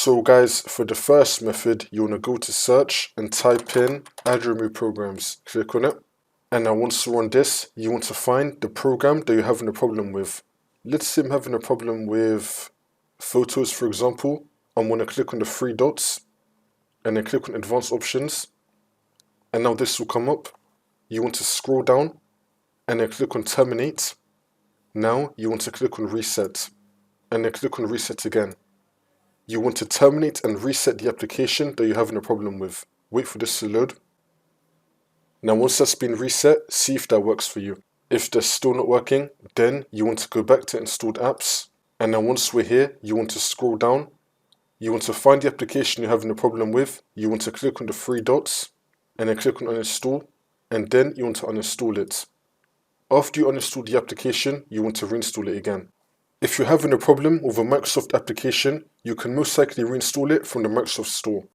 So guys, for the first method, you want to go to search and type in add remove programs. Click on it. And now once you're on this, you want to find the program that you're having a problem with. Let's say I'm having a problem with photos, for example. I'm going to click on the three dots and then click on advanced options. And now this will come up. You want to scroll down and then click on terminate. Now you want to click on reset and then click on reset again. You want to terminate and reset the application that you're having a problem with. Wait for this to load. Now once that's been reset, see if that works for you. If that's still not working, then you want to go back to installed apps. And then once we're here, you want to scroll down. You want to find the application you're having a problem with. You want to click on the three dots and then click on uninstall. And then you want to uninstall it. After you uninstall the application, you want to reinstall it again. If you're having a problem with a Microsoft application, you can most likely reinstall it from the Microsoft Store.